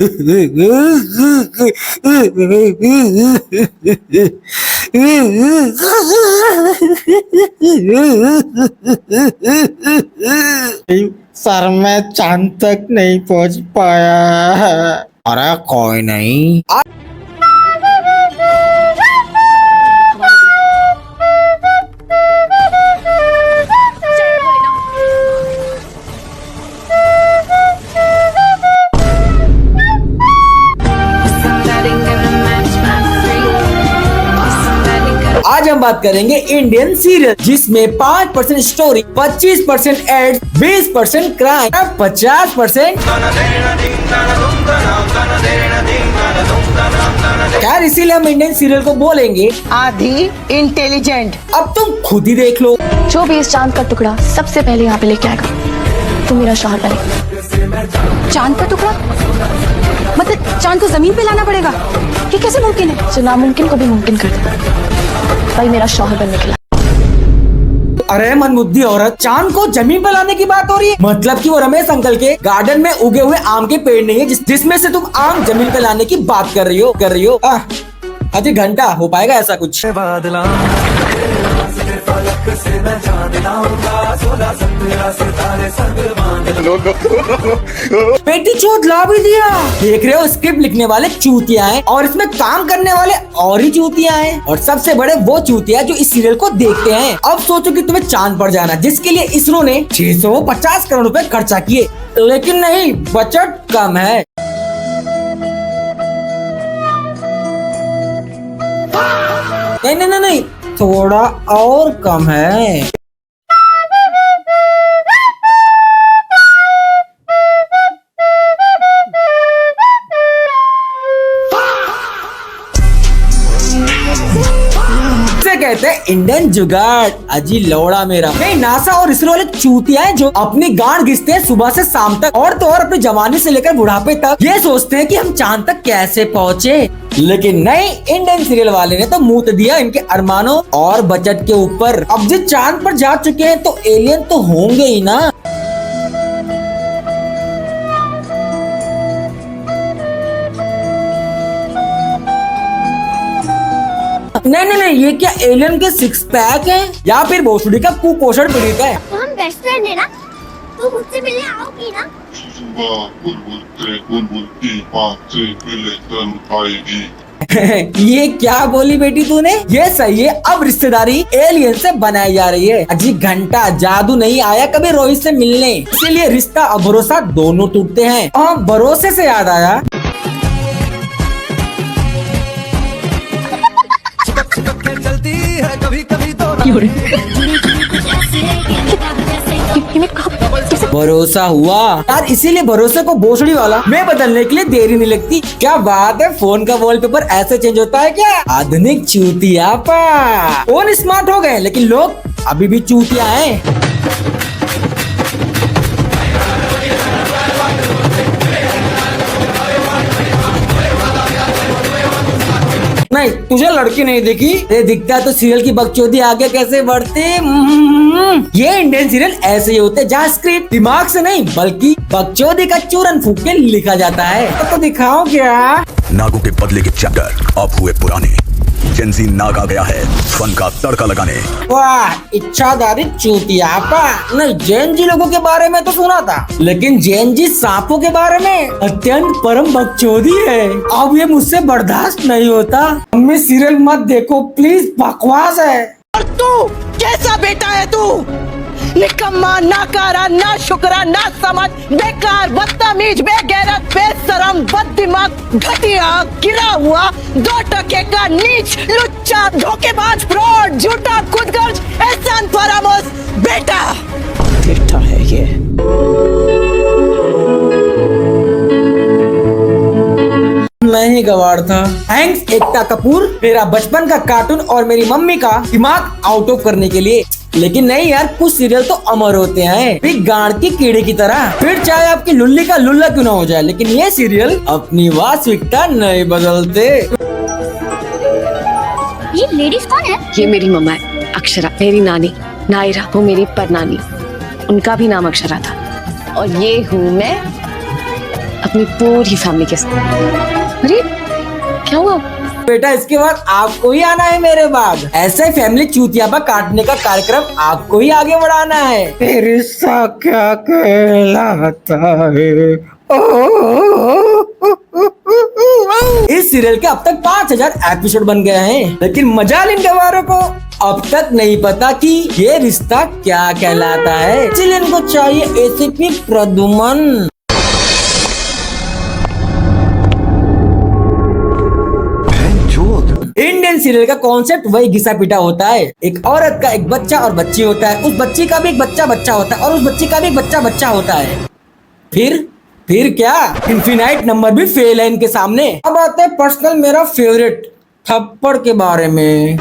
Sir मैं चांद तक नहीं पहुंच पाया। अरे कोई नहीं। आज हम बात करेंगे इंडियन सीरियल जिसमें 5% स्टोरी, 25% एड्स, 20% क्राइम, 50% यार, इसीलिए हम इंडियन सीरियल को बोलेंगे आधी इंटेलिजेंट। अब तुम खुद ही देख लो। जो भी इस चांद का टुकड़ा सबसे पहले यहाँ पे लेके आएगा तो मेरा शौहर बनेगा। चांद का टुकड़ा मतलब चांद को जमीन पे लाना पड़ेगा? ये कैसे मुमकिन है? जो नामुमकिन को भी मुमकिन कर दे, भाई मेरा शौहर बनने के लिए। अरे मनमुद्दी औरत, चांद को जमीन पर लाने की बात हो रही है? मतलब कि वो रमेश अंकल के गार्डन में उगे हुए आम के पेड़ नहीं है जिसमें से तुम आम जमीन पर लाने की बात कर रही हो। अजय घंटा हो पाएगा ऐसा कुछ? बेटी चोट ला भी दिया। देख रहे हो, स्क्रिप्ट लिखने वाले चूतिया हैं और इसमें काम करने वाले और ही चूतिया हैं, और सबसे बड़े वो चूतिया जो इस सीरियल को देखते हैं। अब सोचो कि तुम्हें चांद पर जाना, जिसके लिए इसरो ने 650 करोड़ रुपए खर्चा किए, लेकिन नहीं, बजट कम है। नहीं, थोड़ा और कम है। कहते हैं इंडियन जुगाड़। अजी लौड़ा मेरा। नहीं, नासा और इसरो वाले चूतिया हैं जो अपनी गांड घिसते हैं सुबह से शाम तक, और तो और अपनी जवानी से लेकर बुढ़ापे तक ये सोचते हैं कि हम चांद तक कैसे पहुँचे। लेकिन नहीं, इंडियन सीरियल वाले ने तो मुंह दिया इनके अरमानों और बजट के ऊपर। अब जो चांद पर जा चुके हैं तो एलियन तो होंगे ही ना। नहीं, ये क्या एलियन के सिक्स पैक है या फिर भोसड़ी का कुपोषण पीड़ित है? तो हम बेस्ट फ्रेंड है ना, तू मुझसे मिलने आओगी ना? ये क्या बोली बेटी तूने? ये सही है, अब रिश्तेदारी एलियन से बनाई जा रही है। अजी घंटा, जादू नहीं आया कभी रोहित से मिलने, इसीलिए रिश्ता और भरोसा दोनों टूटते हैं। और भरोसे से याद आया, चलती है कभी कभी तो भरोसा हुआ यार, इसीलिए भरोसे को भोसड़ी वाला में बदलने के लिए देरी नहीं लगती। क्या बात है, फोन का वॉलपेपर ऐसे चेंज होता है क्या? आधुनिक चूतिया पा। फोन स्मार्ट हो गए लेकिन लोग अभी भी चूतिया हैं। नहीं, तुझे लड़की नहीं देखी? ये दिखता है तो सीरियल की बकचोदी आगे कैसे बढ़ती। ये इंडियन सीरियल ऐसे ही होते हैं जहाँ स्क्रिप्ट दिमाग से नहीं बल्कि बकचोदी का चूरन फूंक के लिखा जाता है। तो दिखाओ क्या? नागों के बदले के चैप्टर अब हुए पुराने। जेनजी नाग आ गया है फन का तड़का लगाने। वाह, इच्छाधारी चूतियापा। नहीं, जेनजी लोगों के बारे में तो सुना था, लेकिन जेनजी सांपों के बारे में अत्यंत परम बकचोदी है। अब ये मुझसे बर्दाश्त नहीं होता। हमें सीरियल मत देखो प्लीज, बकवास है। और तू कैसा बेटा है तू? निकम्मा, नाकारा, ना शुक्रा, ना समझ, बेकार, बदतमीज, बेगैरत, बेशरम, बददिमाग, घटिया, गिरा हुआ, 2 टके का नीच, लुच्चा, धोखेबाज, फ्रॉड, झूठा, खुदगर्ज, एहसान फरामोश बेटा है ये। मैं ही गवार था। थैंक्स एकता कपूर, मेरा बचपन का कार्टून और मेरी मम्मी का दिमाग आउट ऑफ करने के लिए। लेकिन नहीं यार, कुछ सीरियल तो अमर होते हैं, फिर गाड़ की कीड़े की तरह, फिर चाहे आपकी लुल्ली का लुल्ला क्यों ना हो जाए, लेकिन ये सीरियल अपनी वास्तविकता नहीं बदलते। ये लेडीज कौन है? ये मेरी मम्मा है, अक्षरा। मेरी नानी नायरा, वो मेरी परनानी, उनका भी नाम अक्षरा था। और ये हूँ मैं, अपनी पूरी फैमिली के साथ। अरे क्या हुआ? बेटा इसके बाद आपको ही आना है मेरे बाद। ऐसे फैमिली चूतियापा काटने का कार्यक्रम आपको ही आगे बढ़ाना है। ये रिश्ता क्या कहलाता है? इस सीरियल के अब तक 5000 एपिसोड बन गए हैं, लेकिन मजाल इन गवारों को अब तक नहीं पता कि ये रिश्ता क्या कहलाता है। इसलिए इनको चाहिए एसीपी प्रद्युमन। इंडियन सीरियल का कॉन्सेप्ट वही घिसा पिटा होता है। एक औरत का एक बच्चा और बच्ची होता है, उस बच्ची का भी एक बच्चा होता है और उस बच्ची का भी एक बच्चा होता है। फिर क्या इन्फिनाइट नंबर भी फेल है इनके सामने। अब आते हैं पर्सनल मेरा फेवरेट थप्पड़ के बारे में।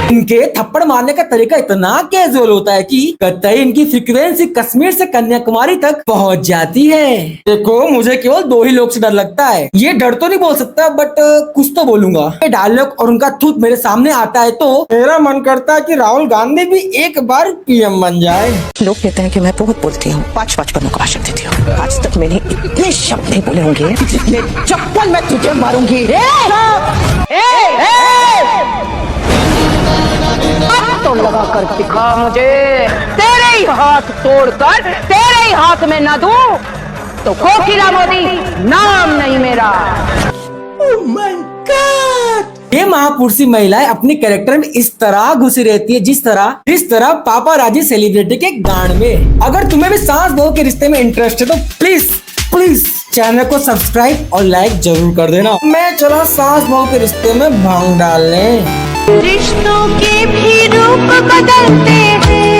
इनके थप्पड़ मारने का तरीका इतना कैजुअल होता है कि कतई इनकी फ्रीक्वेंसी कश्मीर से कन्याकुमारी तक पहुंच जाती है। देखो मुझे केवल 2 ही लोग से डर लगता है। ये डर तो नहीं बोल सकता बट कुछ तो बोलूंगा। ये डायलॉग और उनका थूक मेरे सामने आता है तो मेरा मन करता है कि राहुल गांधी भी एक बार पीएम बन जाए। लोग कहते हैं कि मैं बहुत बोलती हूँ, 5 पन्नों का भाषण देती हूँ। आज तक मैंने इतने शब्द नहीं बोले होंगे जितने चप्पल मैं तुझे मारूंगी। तो लगा कर दिखा मुझे, तेरे ही हाथ तोड़कर तेरे ही हाथ में न दूं तो कोकिला मोदी नाम नहीं मेरा। ये महापुरुषी महिलाएं अपने कैरेक्टर में इस तरह घुसी रहती है जिस तरह पापाराजी सेलिब्रिटी के गांड में। अगर तुम्हें भी सास बहू के रिश्ते में इंटरेस्ट है तो प्लीज चैनल को सब्सक्राइब और लाइक जरूर कर देना। मैं चला सास बहू के रिश्ते में भांग डालने। रिश्तों के भी रूप बदलते हैं।